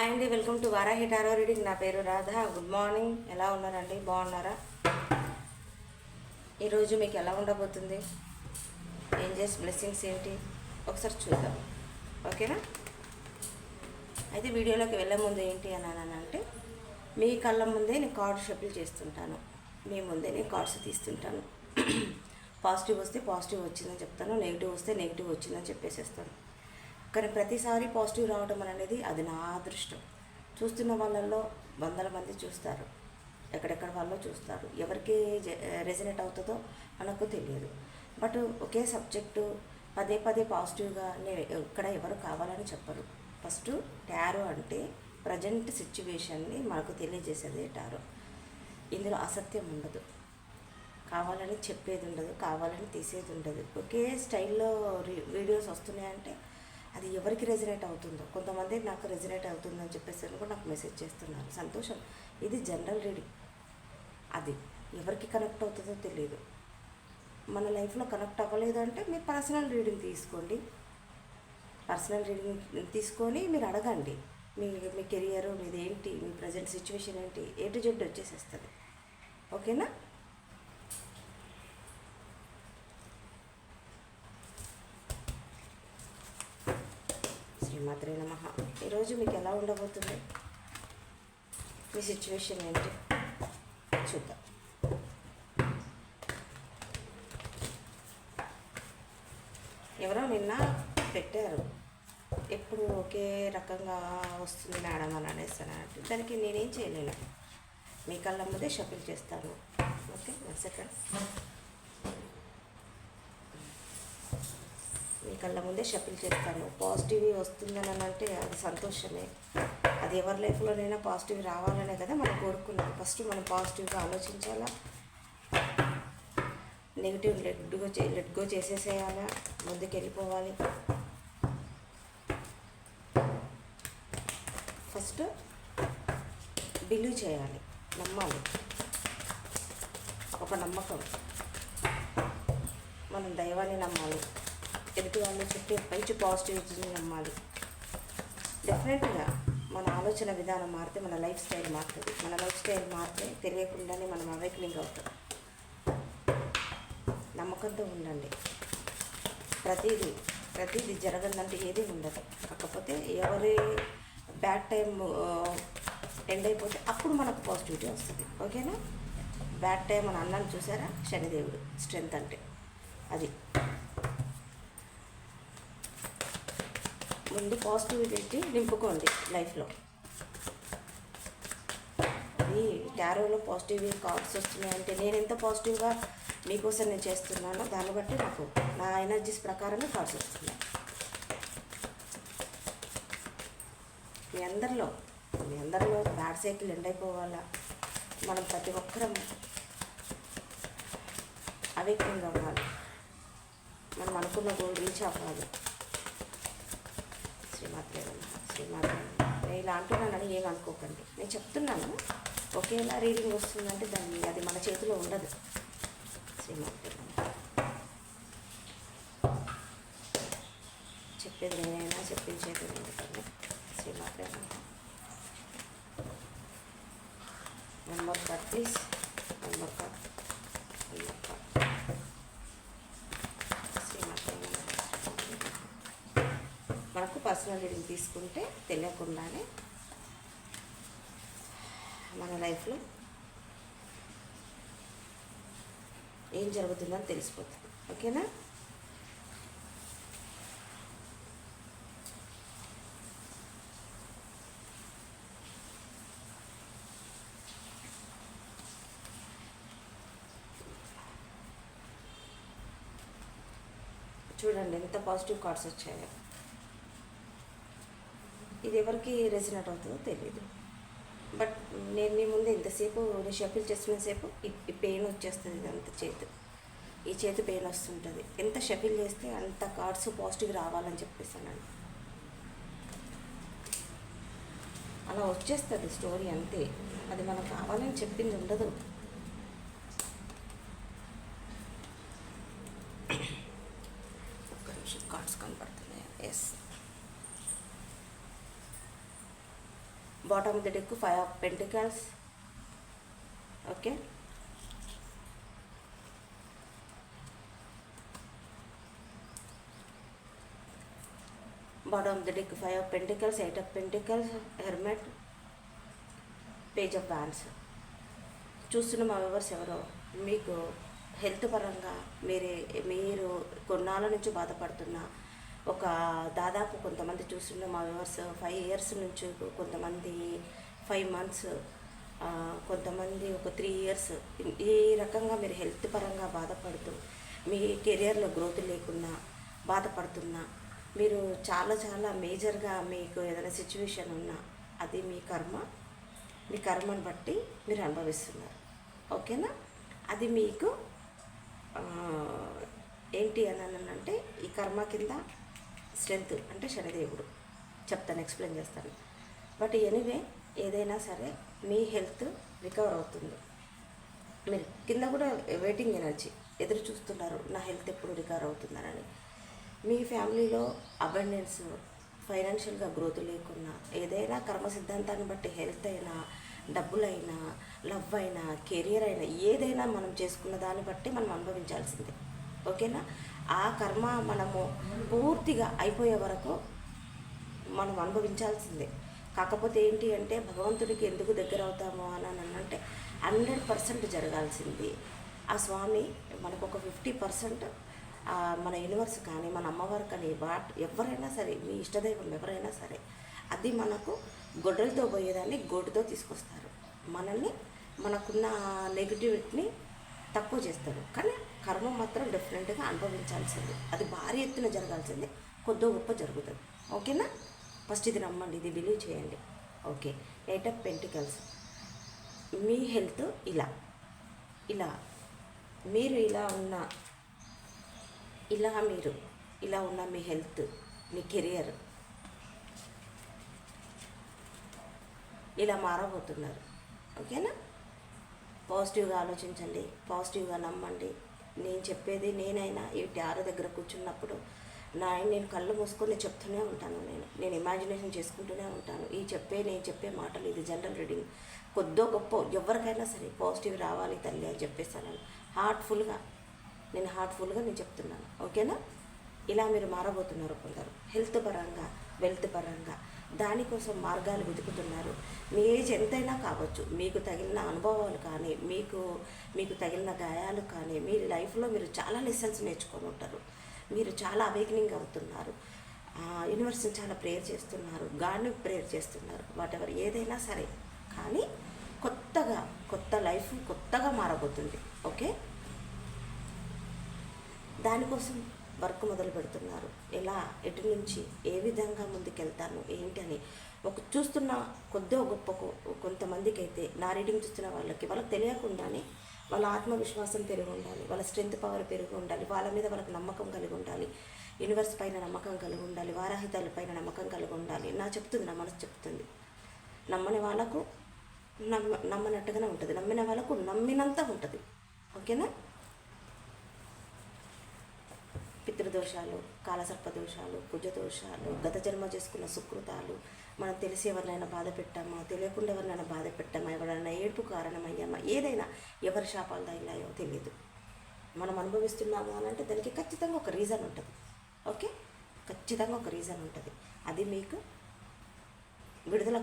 Hi అండి, welcome to Varahi tarot reading. నా పేరు రాధ. Good morning. ఎలా ఉన్నారండి? బాగున్నారా? ఈరోజు మీకు ఎలా ఉండబోతుంది, ఏంజెస్ బ్లెస్సింగ్స్ ఏంటి ఒకసారి చూద్దాం. ఓకేనా? అయితే వీడియోలోకి వెళ్ళే ముందు ఏంటి అని అంటే, మీ కళ్ళ ముందే నేను కార్డు షఫుల్ చేస్తుంటాను, మీ ముందే నేను కార్డ్స్ తీస్తుంటాను. పాజిటివ్ వస్తే పాజిటివ్ వచ్చిందని చెప్తాను, నెగిటివ్ వస్తే నెగిటివ్ వచ్చిందని చెప్పేసేస్తాను. కానీ ప్రతిసారి పాజిటివ్ రావడం అనేది అది నా అదృష్టం. చూస్తున్న వాళ్ళల్లో వందల మంది చూస్తారు, ఎక్కడెక్కడ వాళ్ళు చూస్తారు, ఎవరికి రెజనేట్ అవుతుందో మనకు తెలియదు. బట్ ఒకే సబ్జెక్టు పదే పదే పాజిటివ్గా ఇక్కడ ఎవరు కావాలని చెప్పరు. ఫస్ట్ టారో అంటే ప్రజెంట్ సిచ్యువేషన్ని మనకు తెలియజేసేది టారో. ఇందులో అసత్యం ఉండదు, కావాలని చెప్పేది ఉండదు, కావాలని తీసేది ఉండదు. ఒకే స్టైల్లో వీడియోస్ వస్తున్నాయంటే అది ఎవరికి రెజనేట్ అవుతుందో. కొంతమంది నాకు రెజనేట్ అవుతుందని చెప్పేసి కూడా నాకు మెసేజ్ చేస్తున్నారు, సంతోషం. ఇది జనరల్ రీడింగ్, అది ఎవరికి కనెక్ట్ అవుతుందో తెలియదు. మన లైఫ్లో కనెక్ట్ అవ్వలేదు అంటే మీరు పర్సనల్ రీడింగ్ తీసుకోండి. పర్సనల్ రీడింగ్ తీసుకొని మీరు అడగండి, మీ కెరియర్ మీది ఏంటి, మీ ప్రజెంట్ సిచ్యువేషన్ ఏంటి, ఏ టు జెడ్ వచ్చేసేస్తుంది. ఓకేనా? శ్రీమాత్రే నమః. ఈరోజు మీకు ఎలా ఉండబోతుంది, మీ సిచ్యువేషన్ ఏంటి చూద్దాం. ఎవరో నిన్న పెట్టారు, ఎప్పుడు ఒకే రకంగా వస్తుంది మేడం అని అనేస్తానంటే దానికి నేనేం చేయలేను. మీ కళ్ళ ముందే షఫిల్ చేస్తాను. Okay, 1 second. మీ కళ్ళ ముందే షఫిల్ చేస్తాను. పాజిటివ్ వస్తుందని అంటే అది సంతోషమే. అది ఎవరి లైఫ్లోనైనా పాజిటివ్ రావాలనే కదా మనం కోరుకున్నాం. ఫస్ట్ మనం పాజిటివ్గా ఆలోచించాలా, నెగిటివ్ లెట్ గో చేసేసేయాలా, ముందుకు వెళ్ళిపోవాలి. ఫస్ట్ బిలీవ్ చేయాలి, నమ్మాలి. ఒక నమ్మకం, మనం దైవాన్ని నమ్మాలి, ఎదుటి వాళ్ళు చెప్పే మంచి పాజిటివిటీని నమ్మాలి. డెఫినెట్గా మన ఆలోచన విధానం మారితే మన లైఫ్ స్టైల్ మారుతుంది. మన లైఫ్ స్టైల్ మారితే తెలియకుండానే మనం అవేకనింగ్ అవుతాం. నమ్మకంతో ఉండండి. ప్రతిదీ జరగదంటే ఏది ఉండదు. కాకపోతే ఎవరి బ్యాడ్ టైం ఎండ్ అయిపోతే అప్పుడు మనకు పాజిటివిటీ వస్తుంది. ఓకేనా? బ్యాడ్ టైం అని అన్నాను చూసారా, శనిదేవుడు స్ట్రెంత్ అంటే అది. ముందు పాజిటివిటీ నింపుకోండి లైఫ్లో. అది టారోలో పాజిటివ్ కార్డ్స్ వస్తున్నాయంటే నేను ఎంత పాజిటివ్గా మీకోసం నేను చేస్తున్నానో దాన్ని బట్టి నాకు నా ఎనర్జీస్ ప్రకారమే కార్డ్స్ వస్తున్నాయి. మీ అందరిలో బ్యాడ్ సైకిల్ ఎండ్ అయిపోవాలా, మనం ప్రతి ఒక్కరం అవేకంగా అవ్వాలి, మనం అనుకున్న గోల్ రీచ్ అవ్వాలి. శ్రీమాత్రే నేను ఇలా అంటున్నానని ఏమనుకోకండి, నేను చెప్తున్నాను. ఒకేలా రీడింగ్ వస్తుందంటే అది మన చేతిలో ఉండదు. శ్రీమాత్రే చెప్పేది నేనైనా చెప్పించేది నేను. శ్రీమాత్రే one more card please, one more card. మనకు పర్సనల్ రీడింగ్ తీసుకుంటే తెలియకుండానే మన లైఫ్లో ఏం జరుగుతుందని తెలిసిపోతుంది. ఓకేనా? చూడండి ఎంత పాజిటివ్ కార్డ్స్ వచ్చాయో. ఇది ఎవరికి రెసినేట్ అవుతుందో తెలియదు. బట్ నేను మీ ముందు ఇంతసేపు నేను షఫిల్ చేస్తున్నసేపు ఈ పెయిన్ వచ్చేస్తుంది. ఇదంతా ఈ చేతి పెయిన్ వస్తుంటుంది. ఎంత షఫిల్ చేస్తే అంత కార్డ్స్ పాజిటివ్ రావాలని చెప్పేసానండి. అలా వచ్చేస్తుంది స్టోరీ అంతే. అది మనకు కావాలని చెప్పింది ఉండదు. ఒక్క నిమిషం, కార్డ్స్ కనపడుతున్నాయి. Yes, bottom of the deck 5 of pentacles. Okay, bottom of the deck 5 of pentacles, 8 of pentacles, hermit, page of wands. చూస్తున్న మా వ్యూవర్స్ ఎవరో మీకు హెల్త్ పరంగా మీరు కొన్నాళ్ళ నుంచి బాధపడుతున్న ఒక దాదాపు కొంతమంది చూస్తున్న మా వ్యూవర్స్ 5 ఇయర్స్ నుంచి, కొంతమంది 5 మంత్స్, కొంతమంది ఒక 3 ఇయర్స్, ఈ రకంగా మీరు హెల్త్ పరంగా బాధపడుతూ మీ కెరియర్లో గ్రోత్ లేకుండా బాధపడుతున్నా, మీరు చాలా చాలా మేజర్గా మీకు ఏదైనా సిచ్యువేషన్ ఉన్నా అది మీ కర్మను బట్టి మీరు అనుభవిస్తున్నారు. ఓకేనా? అది మీకు ఏంటి అని అంటే ఈ కర్మ కింద స్ట్రెంత్ అంటే శనిదేవుడు చెప్తాను, ఎక్స్ప్లెయిన్ చేస్తాను. బట్ ఎనీవే ఏదైనా సరే మీ హెల్త్ రికవర్ అవుతుంది. మీరు కింద కూడా వెయిటింగ్ ఎనర్జీ ఎదురు చూస్తున్నారు, నా హెల్త్ ఎప్పుడు రికవర్ అవుతుందని. మీ ఫ్యామిలీలో అబండెన్స్, ఫైనాన్షియల్గా గ్రోత్ లేకున్నా, ఏదైనా కర్మ సిద్ధాంతాన్ని బట్టి హెల్త్ అయినా, డబ్బులైనా, లవ్ అయినా, కెరియర్ అయినా, ఏదైనా మనం చేసుకున్న దాన్ని బట్టి మనం అనుభవించాల్సిందే. ఓకేనా? ఆ కర్మ మనము పూర్తిగా అయిపోయే వరకు మనం అనుభవించాల్సిందే. కాకపోతే ఏంటి అంటే భగవంతుడికి ఎందుకు దగ్గర అవుతామో అని అంటే 100% జరగాల్సింది ఆ స్వామి మనకు ఒక 50%, మన యూనివర్స్ కానీ, మన అమ్మవారు కానీ, ఎవరైనా సరే, మీ ఇష్టదైవం ఎవరైనా సరే, అది మనకు గొడ్డలతో పోయేదాన్ని గోటుతో తీసుకొస్తారు. మనకున్న నెగిటివిటీని తక్కువ చేస్తారు. కానీ కర్మ మాత్రం డిఫరెంట్గా అనుభవించాల్సింది, అది భారీ ఎత్తున జరగాల్సింది, కొద్దో గొప్ప జరుగుతుంది. ఓకేనా? ఫస్ట్ ఇది నమ్మండి, ఇది బిలీవ్ చేయండి. Okay, 8 of pentacles. Me health ఇలా మీరు ఇలా ఉన్న మీ హెల్త్, మీ కెరియర్ ఇలా మారబోతున్నారు. ఓకేనా? పాజిటివ్గా ఆలోచించండి, పాజిటివ్గా నమ్మండి. నేను చెప్పేది, నేనైనా ఈ టారో దగ్గర కూర్చున్నప్పుడు నేను కళ్ళు మూసుకొని చెప్తూనే ఉంటాను. నేను ఇమాజినేషన్ చేసుకుంటూనే ఉంటాను. నేను చెప్పే మాటలు, ఇది జనరల్ రీడింగ్, కొద్దో గొప్ప ఎవరికైనా సరే పాజిటివ్ రావాలి తల్లి అని చెప్పేస్తాను. హార్ట్ఫుల్గా నేను చెప్తున్నాను. ఓకేనా? ఇలా మీరు మారబోతున్నారు. కొందరు హెల్త్ పరంగా, వెల్త్ పరంగా దానికోసం మార్గాలు వెతుకుతున్నారు. మీ ఏజ్ ఎంతైనా కావచ్చు, మీకు తగిలిన అనుభవాలు కానీ, మీకు తగిలిన గాయాలు కానీ, మీ లైఫ్లో మీరు చాలా లెసన్స్ నేర్చుకొని ఉంటారు. మీరు చాలా అవేకనింగ్ అవుతున్నారు. యూనివర్స్ని చాలా ప్రేయర్ చేస్తున్నారు, గాడ్ని ప్రేయర్ చేస్తున్నారు. వాటెవర్ ఏదైనా సరే, కానీ కొత్త లైఫ్ కొత్తగా మారబోతుంది. ఓకే? దానికోసం వర్క్ మొదలు పెడుతున్నారు. ఎలా, ఎటు నుంచి, ఏ విధంగా ముందుకెళ్తాను ఏంటి అని చూస్తున్న కొద్దో గొప్పకు కొంతమందికి అయితే, నా రీడింగ్ చూస్తున్న వాళ్ళకి తెలియకుండానే వాళ్ళ ఆత్మవిశ్వాసం పెరిగి ఉండాలి, వాళ్ళ స్ట్రెంత్ పవర్ పెరిగి ఉండాలి, వాళ్ళ మీద వాళ్ళకి నమ్మకం కలిగి ఉండాలి, యూనివర్స్ పైన నమ్మకం కలిగి ఉండాలి, వారాహితాల పైన నమ్మకం కలిగి ఉండాలి. నా మనసు చెప్తుంది. నమ్మని వాళ్ళకు నమ్మనట్టుగానే ఉంటుంది, నమ్మిన వాళ్ళకు నమ్మినంత ఉంటుంది. ఓకేనా? పితృదోషాలు, కాలసర్పదోషాలు, కుజదోషాలు, గత జన్మ చేసుకున్న సుకృతాలు, మనం తెలిసి ఎవరినైనా బాధ పెట్టామా, తెలియకుండా ఎవరినైనా బాధ పెట్టామా, ఎవరైనా ఏడుపు కారణమయ్యామా, ఏదైనా ఎవరి శాపాలు తగిలాయో తెలియదు, మనం అనుభవిస్తున్నాము అని అంటే దానికి ఖచ్చితంగా ఒక రీజన్ ఉంటుంది. ఓకే? ఖచ్చితంగా ఒక రీజన్ ఉంటుంది. అది మీకు విడుదల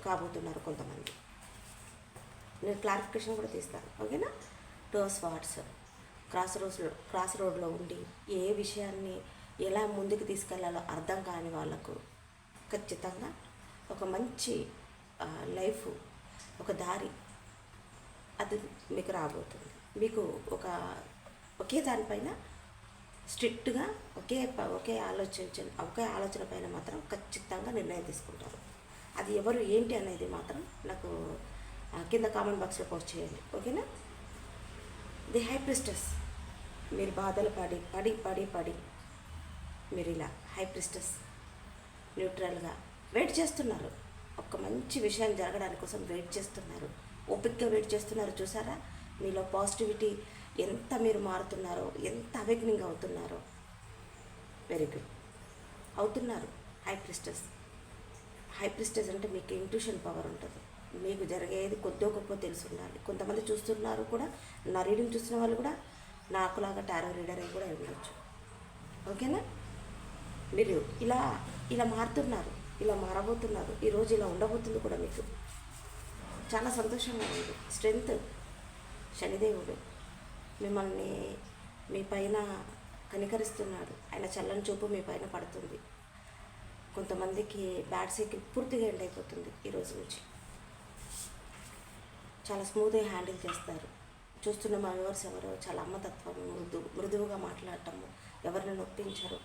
కాబోతున్నారు కొంతమంది. నేను క్లారిఫికేషన్ కూడా తీస్తాను. ఓకేనా? 2 ఆఫ్ స్వార్డ్స్. క్రాస్ రోడ్లో ఉండి ఏ విషయాన్ని ఎలా ముందుకు తీసుకెళ్లాలో అర్థం కాని వాళ్ళకు ఖచ్చితంగా ఒక మంచి లైఫ్, ఒక దారి అది మీకు రాబోతుంది. మీకు ఒకే దానిపైన స్ట్రిక్ట్గా ఒకే ఆలోచన పైన మాత్రం ఖచ్చితంగా నిర్ణయం తీసుకుంటారు. అది ఎవరు ఏంటి అనేది మాత్రం నాకు కింద కామెంట్ బాక్స్లో పోస్ట్ చేయండి. ఓకేనా? The high priestess. మీరు బాధలు పడి మీరు ఇలా హై ప్రిస్టెస్ న్యూట్రల్గా వెయిట్ చేస్తున్నారు. ఒక మంచి విషయం జరగడానికి కోసం వెయిట్ చేస్తున్నారు, ఓపిక్గా వెయిట్ చేస్తున్నారు. చూసారా మీలో పాజిటివిటీ ఎంత మీరు మారుతున్నారో, ఎంత అవేకనింగ్ అవుతున్నారో. వెరీ గుడ్, అవుతున్నారు. హై ప్రిస్టెస్ హై ప్రిస్టేజ్ అంటే మీకు ఇంట్యూషన్ పవర్ ఉంటుంది. మీకు జరిగేది కొద్దో గొప్ప తెలిసి ఉండాలి. కొంతమంది చూస్తున్నారు కూడా, నా రీడింగ్ చూస్తున్న వాళ్ళు కూడా నాకులాగా టారో రీడర్ అయి కూడా ఉండొచ్చు. ఓకేనా? మీరు ఇలా ఇలా మారుతున్నారు, ఇలా మారబోతున్నారు. ఈరోజు ఇలా ఉండబోతుంది కూడా మీకు. చాలా సంతోషంగా ఉంది. స్ట్రెంగ్త్ శనిదేవుడు మిమ్మల్ని మీ పైన కనికరిస్తున్నాడు. ఆయన చల్లని చూపు మీ పైన పడుతుంది. కొంతమందికి బ్యాడ్ సైకిల్ పూర్తిగా ఎండ్ అయిపోతుంది ఈరోజు నుంచి. చాలా స్మూత్గా హ్యాండిల్ చేస్తారు. చూస్తున్న మా వ్యూవర్స్ ఎవరో చాలా అమ్మతత్వం, మృదువుగా మాట్లాడటము, ఎవరిని నొప్పించరు,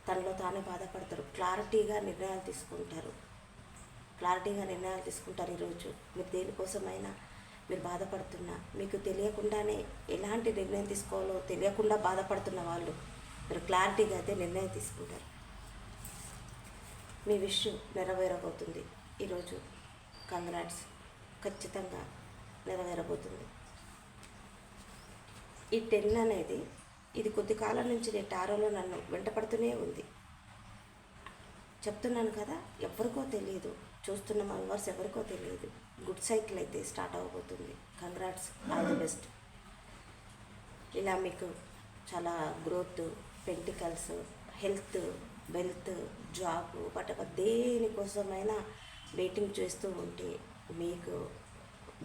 తనలో తానే బాధపడతారు, క్లారిటీగా నిర్ణయాలు తీసుకుంటారు. ఈరోజు మీరు దేనికోసమైనా మీరు బాధపడుతున్నా, మీకు తెలియకుండానే ఎలాంటి నిర్ణయం తీసుకోవాలో తెలియకుండా బాధపడుతున్న వాళ్ళు మీరు క్లారిటీగా అయితే నిర్ణయం తీసుకుంటారు. మీ విష్ నెరవేరబోతుంది ఈరోజు. కంగ్రాట్స్, ఖచ్చితంగా నెరవేరబోతుంది. ఈ 10 అనేది ఇది కొద్ది కాలం నుంచి నేను టారోలో నన్ను వెంటపడుతూనే ఉంది. చెప్తున్నాను కదా, ఎవరికో తెలియదు, చూస్తున్న మా వ్యూవర్స్ ఎవరికో తెలియదు. గుడ్ సైకిల్ అయితే స్టార్ట్ అవ్వబోతుంది. Congrats, all the best. ఇలా మీకు చాలా growth, pentacles, health, wealth, job, whatever దేనికోసమైనా వెయిటింగ్ చేస్తూ ఉంటే మీకు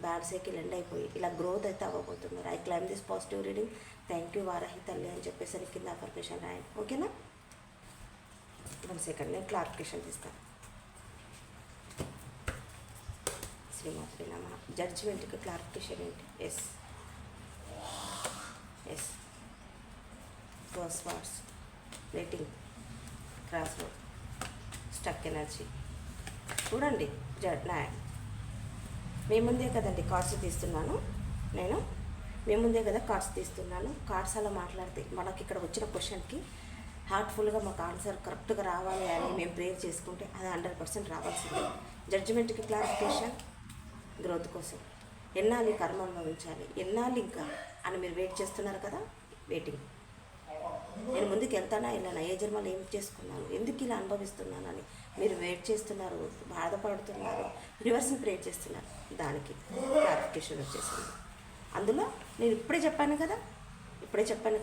బ్యాడ్ సైకిల్ ఎండ్ అయిపోయి ఇలా గ్రోత్ అయితే అవ్వబోతున్నారు. I claim this positive reading. Thank you Varahi తల్లి అని చెప్పేసరి కింద అఫర్మేషన్ రాయండి. ఓకేనా? 1 సెకండ్, నేను క్లారిఫికేషన్ తీస్తాను. శ్రీమాత్రే నమః. జడ్జిమెంట్కి క్లారిఫికేషన్ ఏంటి? Yes 2 swords, waiting, cross road, stuck energy. చూడండి, మీ ముందే కదండి కార్డ్స్ తీస్తున్నాను నేను. మీ ముందే కదా కార్డ్స్ తీస్తున్నాను. కార్డ్స్ అలా మాట్లాడితే మనకి ఇక్కడ వచ్చిన క్వశ్చన్కి హార్ట్ఫుల్గా మాకు ఆన్సర్ కరెక్ట్గా రావాలి అని మేము ప్రేయర్ చేసుకుంటే అది 100% రావాల్సిందే. జడ్జిమెంట్కి క్లారిఫికేషన్, గ్రోత్ కోసం. ఎన్నాళ్ళు కర్మ అనుభవించాలి, ఎన్నాళ్ళు ఇంకా అని మీరు వెయిట్ చేస్తున్నారు కదా. వెయిటింగ్. నేను ముందుకు వెళ్తానా వెళ్ళానా, ఏ జన్మలో ఏం చేసుకున్నాను, ఎందుకు ఇలా అనుభవిస్తున్నానని మీరు వెయిట్ చేస్తున్నారు, బాధపడుతున్నారు, రివర్స్ని ప్రేర్ చేస్తున్నారు. దానికి క్లారిఫికేషన్ వచ్చేసింది. అందులో నేను ఇప్పుడే చెప్పాను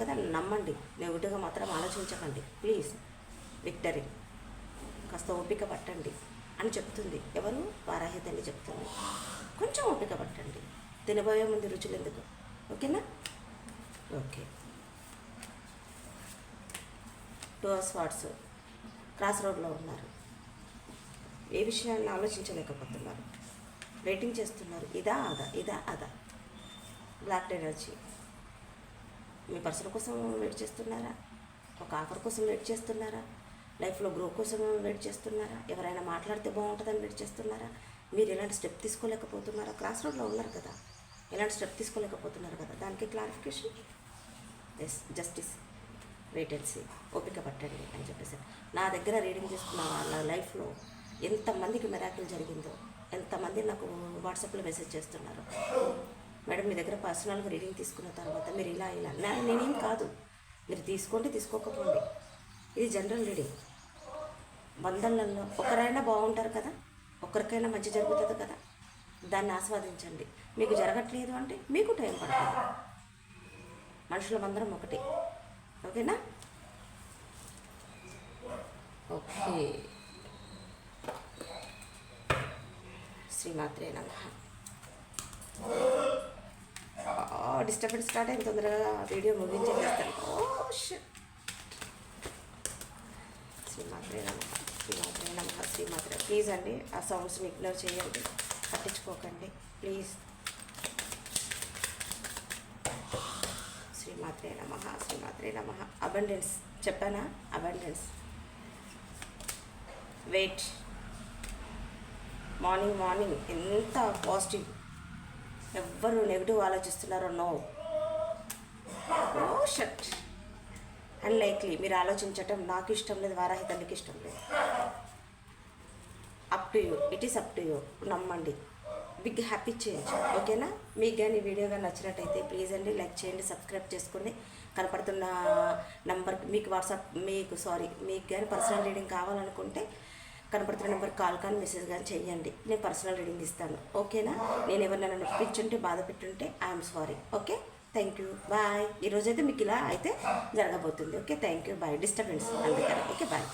కదా, నమ్మండి, నెగిటివ్గా మాత్రం ఆలోచించకండి ప్లీజ్. విక్టరీ, కాస్త ఓపిక పట్టండి అని చెప్తుంది. ఎవరు? వారాహి తల్లి చెప్తుంది. కొంచెం ఓపిక పట్టండి, తినబోయే ముందు రుచులు ఎందుకు. ఓకేనా? ఓకే. 2 స్వార్డ్స్, క్రాస్ రోడ్లో ఉన్నారు. ఏ విషయాన్ని ఆలోచించలేకపోతున్నారు, వెయిటింగ్ చేస్తున్నారు. ఇదా అదా. Block energy. మీ పర్సన్ కోసం వెయిట్ చేస్తున్నారా? ఒక ఆఫర్ కోసం వెయిట్ చేస్తున్నారా? లైఫ్లో గ్రో కోసం వెయిట్ చేస్తున్నారా? ఎవరైనా మాట్లాడితే బాగుంటుందని వెయిట్ చేస్తున్నారా? మీరు ఎలాంటి స్టెప్ తీసుకోలేకపోతున్నారా? క్రాస్ రోడ్లో ఉన్నారు కదా, ఎలాంటి స్టెప్ తీసుకోలేకపోతున్నారు కదా. దానికి clarification, yes, justice, wait and see, ఓపిక పట్టండి అని చెప్పేసి. నా దగ్గర రీడింగ్ చేసుకున్న వాళ్ళ లైఫ్లో ఎంతమందికి మిరాకిల్ జరిగిందో, ఎంతమంది నాకు వాట్సాప్లో మెసేజ్ చేస్తున్నారు. మేడం, మీ దగ్గర పర్సనల్గా రీడింగ్ తీసుకున్న తర్వాత మీరు ఇలా నేనేం కాదు, మీరు తీసుకోండి తీసుకోకపోండి, ఇది జనరల్ రీడింగ్. వందలలో ఒకరైనా బాగుంటారు కదా, ఒక్కరికైనా మంచి జరుగుతుంది కదా, దాన్ని ఆస్వాదించండి. మీకు జరగట్లేదు అంటే మీకు టైం పడుతుంది. మనుషులమందరం ఒకటి. ఓకేనా? ఓకే. శ్రీమాత్రే నమః. డిస్టర్బెన్స్ స్టార్ట్ అయిన తొందరగా వీడియో ముగించేస్తాను. శ్రీమాత్రే నమః. ప్లీజ్ అండి, ఆ సౌండ్స్ని ఇగ్నోర్ చేయండి, పట్టించుకోకండి ప్లీజ్. శ్రీమాత్రే నమః. అబండెన్స్ చెప్పానా? అబండెన్స్. వెయిట్. మార్నింగ్ ఎంత పాజిటివ్. ఎవ్వరు నెగిటివ్ ఆలోచిస్తున్నారో నో. షట్. అన్లైక్లీ. మీరు ఆలోచించటం నాకు ఇష్టం లేదు, వారాహి తల్లికి ఇష్టం లేదు. Up to you, it is up to you. నమ్మండి. Big happy change. ఓకేనా? మీకు కానీ వీడియో కానీ నచ్చినట్టయితే ప్లీజ్ అండి లైక్ చేయండి, సబ్స్క్రైబ్ చేసుకోండి. కనపడుతున్న నంబర్కి మీకు కానీ పర్సనల్ రీడింగ్ కావాలనుకుంటే కనపడుతున్న నెంబర్ కాల్ కానీ మెసేజ్ కానీ చేయండి. నేను పర్సనల్ రీడింగ్ ఇస్తాను. ఓకేనా? నేను ఎవరినైనా నొప్పించుంటే బాధ పెట్టుంటే I'm sorry. Okay, thank you, bye. ఈరోజైతే మీకు ఇలా అయితే జరగబోతుంది. Okay, thank you, bye. Disturbance అందుకని. Okay, bye.